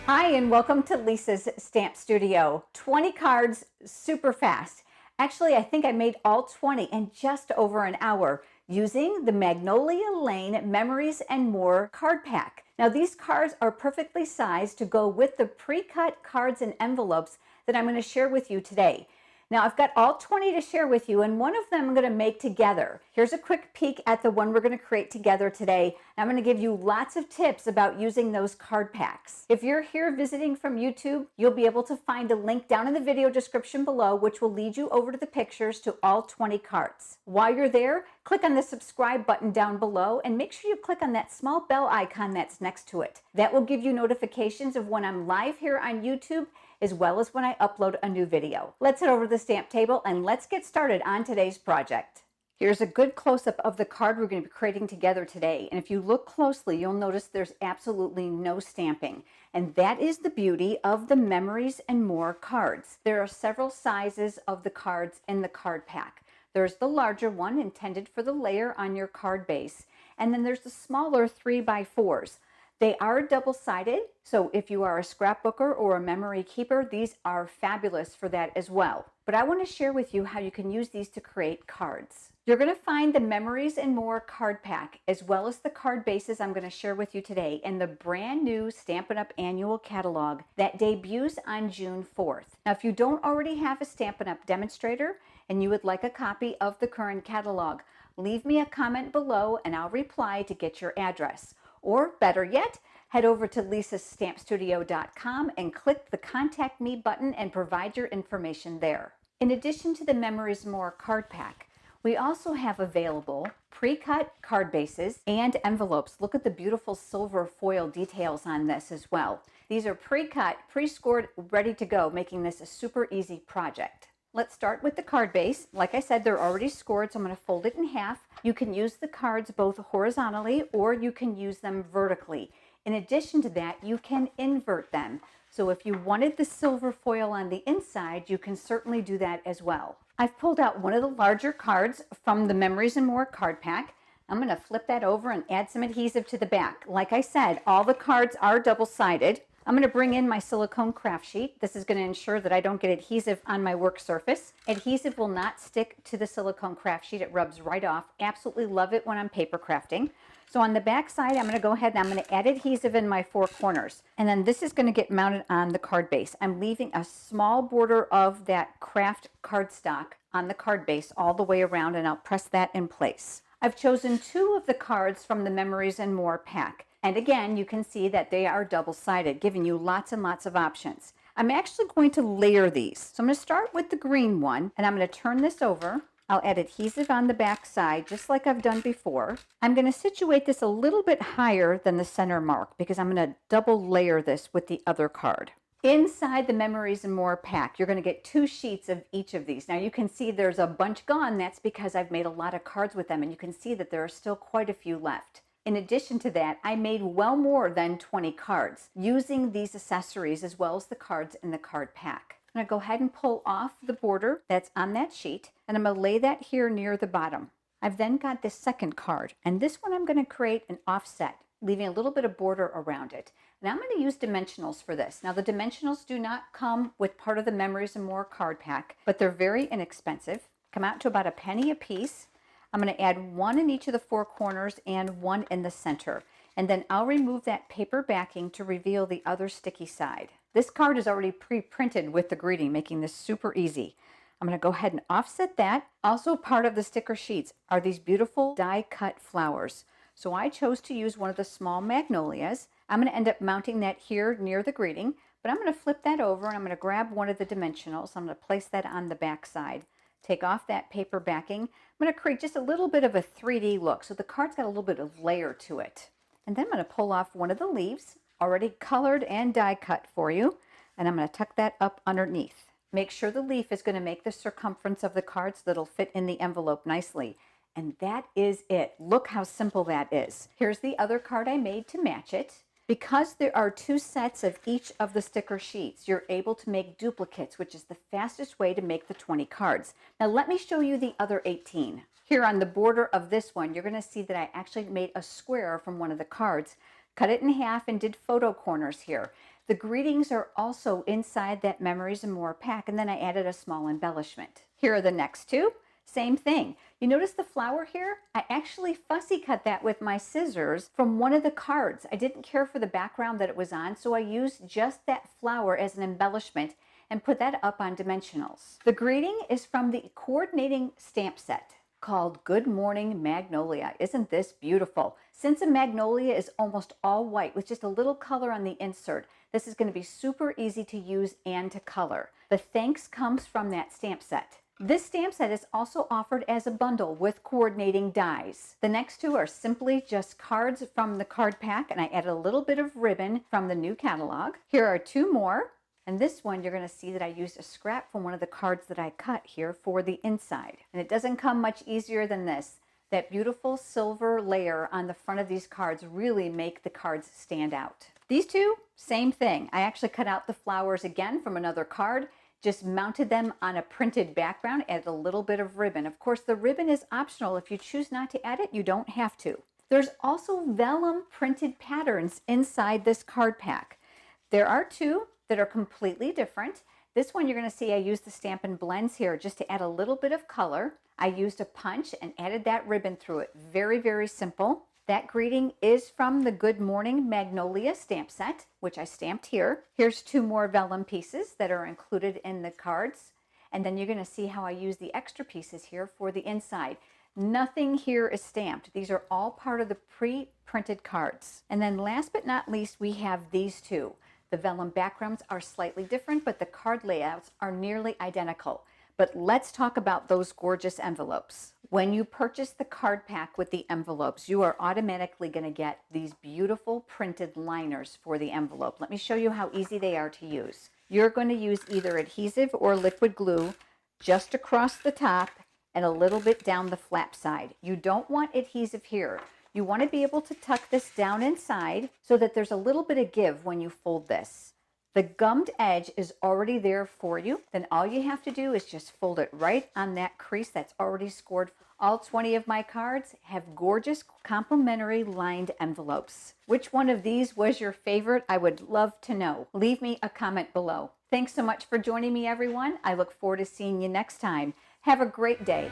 Hi, and welcome to Lisa's Stamp Studio. 20 cards, super fast. Actually, I think I made all 20 in just over an hour using the Magnolia Lane Memories and More card pack. Now, these cards are perfectly sized to go with the pre-cut cards and envelopes that I'm going to share with you today. Now, I've got all 20 to share with you, and one of them I'm going to make together. Here's a quick peek at the one we're going to create together today. I'm going to give you lots of tips about using those card packs. If you're here visiting from YouTube, you'll be able to find a link down in the video description below, which will lead you over to the pictures to all 20 cards. While you're there, click on the subscribe button down below and make sure you click on that small bell icon that's next to it. That will give you notifications of when I'm live here on YouTube, as well as when I upload a new video. Let's head over to the stamp table and let's get started on today's project. Here's a good close-up of the card we're going to be creating together today. And if you look closely, you'll notice there's absolutely no stamping. And that is the beauty of the Memories and More cards. There are several sizes of the cards in the card pack. There's the larger one intended for the layer on your card base. And then there's the smaller 3x4s. They are double-sided, so if you are a scrapbooker or a memory keeper, these are fabulous for that as well. But I want to share with you how you can use these to create cards. You're going to find the Memories and More card pack, as well as the card bases I'm going to share with you today in the brand new Stampin' Up! Annual Catalog that debuts on June 4th. Now, if you don't already have a Stampin' Up! Demonstrator and you would like a copy of the current catalog, leave me a comment below and I'll reply to get your address. Or better yet, head over to lisastampstudio.com and click the Contact Me button and provide your information there. In addition to the Memories More card pack, we also have available pre-cut card bases and envelopes. Look at the beautiful silver foil details on this as well. These are pre-cut, pre-scored, ready to go, making this a super easy project. Let's start with the card base. Like I said, they're already scored, so I'm going to fold it in half. You can use the cards both horizontally or you can use them vertically. In addition to that, you can invert them. So if you wanted the silver foil on the inside, you can certainly do that as well. I've pulled out one of the larger cards from the Memories and More card pack. I'm going to flip that over and add some adhesive to the back. Like I said, all the cards are double-sided. I'm going to bring in my silicone craft sheet. This is going to ensure that I don't get adhesive on my work surface. Adhesive will not stick to the silicone craft sheet. It rubs right off. Absolutely love it when I'm paper crafting. So on the back side, I'm going to go ahead and I'm going to add adhesive in my four corners. And then this is going to get mounted on the card base. I'm leaving a small border of that craft cardstock on the card base all the way around, and I'll press that in place. I've chosen two of the cards from the Memories and More pack. And again, you can see that they are double-sided, giving you lots and lots of options. I'm actually going to layer these. So I'm going to start with the green one, and I'm going to turn this over. I'll add adhesive on the back side, just like I've done before. I'm going to situate this a little bit higher than the center mark because I'm going to double layer this with the other card. Inside the Memories and More pack, you're going to get 2 sheets of each of these. Now you can see there's a bunch gone. That's because I've made a lot of cards with them, and you can see that there are still quite a few left. In addition to that, I made well more than 20 cards using these accessories as well as the cards in the card pack. I'm going to go ahead and pull off the border that's on that sheet, and I'm going to lay that here near the bottom. I've then got this second card, and this one I'm going to create an offset, leaving a little bit of border around it. And I'm going to use dimensionals for this. Now the dimensionals do not come with part of the Memories and More card pack, but they're very inexpensive. Come out to about a penny a piece. I'm going to add one in each of the four corners and one in the center. And then I'll remove that paper backing to reveal the other sticky side. This card is already pre-printed with the greeting, making this super easy. I'm going to go ahead and offset that. Also part of the sticker sheets are these beautiful die-cut flowers. So I chose to use one of the small magnolias. I'm going to end up mounting that here near the greeting, but I'm going to flip that over and I'm going to grab one of the dimensionals. I'm going to place that on the back side. Take off that paper backing. I'm going to create just a little bit of a 3D look. So the card's got a little bit of layer to it. And then I'm going to pull off one of the leaves, already colored and die cut for you. And I'm going to tuck that up underneath. Make sure the leaf is going to make the circumference of the card so that it'll fit in the envelope nicely. And that is it. Look how simple that is. Here's the other card I made to match it. Because there are 2 sets of each of the sticker sheets, you're able to make duplicates, which is the fastest way to make the 20 cards. Now let me show you the other 18. Here on the border of this one, you're going to see that I actually made a square from one of the cards, cut it in half and did photo corners here. The greetings are also inside that Memories and More pack, and then I added a small embellishment. Here are the next two. Same thing. You notice the flower here? I actually fussy cut that with my scissors from one of the cards. I didn't care for the background that it was on, so I used just that flower as an embellishment and put that up on dimensionals. The greeting is from the coordinating stamp set called Good Morning Magnolia. Isn't this beautiful? Since a magnolia is almost all white with just a little color on the insert, this is going to be super easy to use and to color. The thanks comes from that stamp set. This stamp set is also offered as a bundle with coordinating dies. The next two are simply just cards from the card pack, and I added a little bit of ribbon from the new catalog. Here are two more, and this one you're going to see that I used a scrap from one of the cards that I cut here for the inside. And it doesn't come much easier than this. That beautiful silver layer on the front of these cards really make the cards stand out. These two, same thing. I actually cut out the flowers again from another card, just mounted them on a printed background, added a little bit of ribbon. Of course, the ribbon is optional. If you choose not to add it, you don't have to. There's also vellum printed patterns inside this card pack. There are two that are completely different. This one you're going to see I used the Stampin' Blends here just to add a little bit of color. I used a punch and added that ribbon through it. Very, very simple. That greeting is from the Good Morning Magnolia stamp set, which I stamped here. Here's two more vellum pieces that are included in the cards. And then you're going to see how I use the extra pieces here for the inside. Nothing here is stamped. These are all part of the pre-printed cards. And then last but not least, we have these two. The vellum backgrounds are slightly different, but the card layouts are nearly identical. But let's talk about those gorgeous envelopes. When you purchase the card pack with the envelopes, you are automatically going to get these beautiful printed liners for the envelope. Let me show you how easy they are to use. You're going to use either adhesive or liquid glue just across the top and a little bit down the flap side. You don't want adhesive here. You want to be able to tuck this down inside so that there's a little bit of give when you fold this. The gummed edge is already there for you. Then all you have to do is just fold it right on that crease that's already scored. All 20 of my cards have gorgeous complimentary lined envelopes. Which one of these was your favorite? I would love to know. Leave me a comment below. Thanks so much for joining me, everyone. I look forward to seeing you next time. Have a great day.